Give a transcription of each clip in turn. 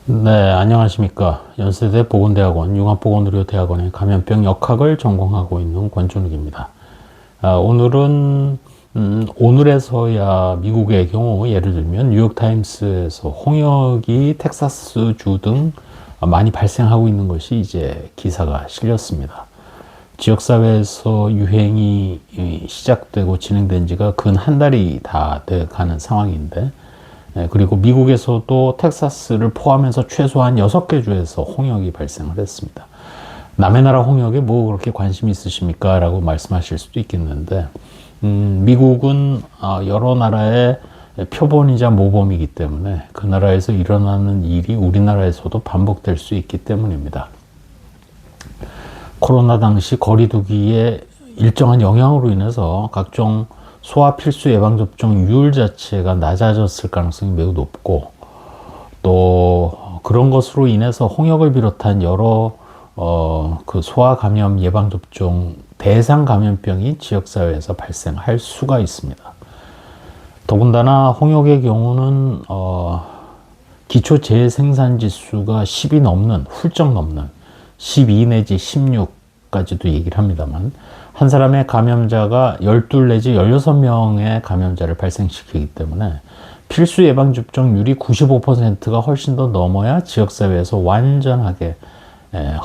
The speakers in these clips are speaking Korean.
네, 안녕하십니까. 연세대 보건대학원 융합보건의료대학원의 감염병 역학을 전공하고 있는 권준욱입니다. 오늘은 오늘에서야 미국의 경우 예를 들면 뉴욕타임스에서 홍역이 텍사스주 등 많이 발생하고 있는 것이 이제 기사가 실렸습니다. 지역사회에서 유행이 시작되고 진행된 지가 근 한 달이 다 돼가는 상황인데, 그리고 미국에서도 텍사스를 포함해서 최소한 6개 주에서 홍역이 발생을 했습니다. 남의 나라 홍역에 뭐 그렇게 관심이 있으십니까? 라고 말씀하실 수도 있겠는데, 미국은 여러 나라의 표본이자 모범이기 때문에 그 나라에서 일어나는 일이 우리나라에서도 반복될 수 있기 때문입니다. 코로나 당시 거리두기에 일정한 영향으로 인해서 각종 소아 필수 예방접종률 자체가 낮아졌을 가능성이 매우 높고, 또 그런 것으로 인해서 홍역을 비롯한 여러 그 소아 감염 예방접종 대상 감염병이 지역사회에서 발생할 수가 있습니다. 더군다나 홍역의 경우는 기초 재생산 지수가 10이 넘는, 훌쩍 넘는 12 내지 16까지도 얘기를 합니다만, 한 사람의 감염자가 12 내지 16명의 감염자를 발생시키기 때문에 필수 예방접종률이 95%가 훨씬 더 넘어야 지역사회에서 완전하게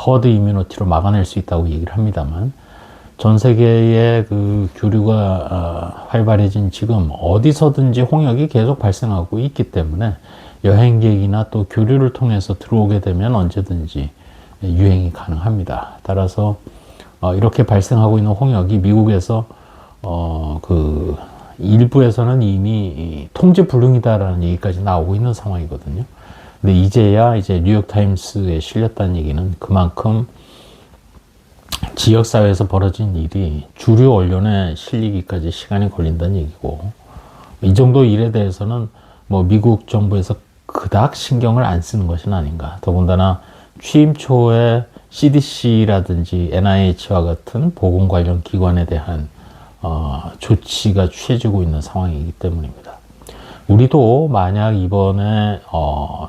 허드 이뮤니티로 막아낼 수 있다고 얘기를 합니다만, 전 세계의 그 교류가 활발해진 지금 어디서든지 홍역이 계속 발생하고 있기 때문에 여행객이나 또 교류를 통해서 들어오게 되면 언제든지 유행이 가능합니다. 따라서 이렇게 발생하고 있는 홍역이 미국에서 그 일부에서는 이미 통제 불능이다라는 얘기까지 나오고 있는 상황이거든요. 근데 이제야 이제 뉴욕타임스에 실렸다는 얘기는 그만큼 지역사회에서 벌어진 일이 주류 언론에 실리기까지 시간이 걸린다는 얘기고, 이 정도 일에 대해서는 뭐 미국 정부에서 그닥 신경을 안 쓰는 것은 아닌가. 더군다나 취임 초에 CDC라든지 NIH와 같은 보건 관련 기관에 대한 조치가 취해지고 있는 상황이기 때문입니다. 우리도 만약 이번에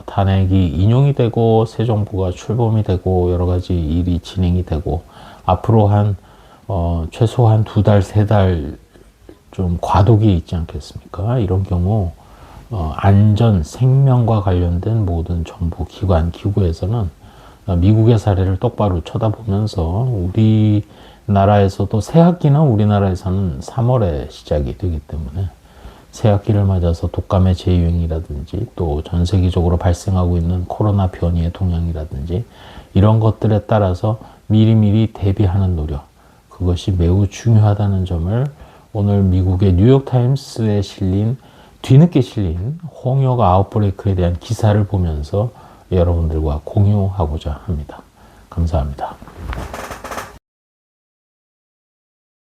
탄핵이 인용이 되고 새 정부가 출범이 되고 여러 가지 일이 진행이 되고 앞으로 최소한 2달, 3달 좀 과도기에 있지 않겠습니까? 이런 경우 안전, 생명과 관련된 모든 정부 기관, 기구에서는 미국의 사례를 똑바로 쳐다보면서 우리나라에서도 새학기는 우리나라에서는 3월에 시작이 되기 때문에 새학기를 맞아서 독감의 재유행이라든지 또 전 세계적으로 발생하고 있는 코로나 변이의 동향이라든지 이런 것들에 따라서 미리미리 대비하는 노력, 그것이 매우 중요하다는 점을 오늘 미국의 뉴욕타임스에 뒤늦게 실린 홍역 아웃브레이크에 대한 기사를 보면서 여러분들과 공유하고자 합니다. 감사합니다.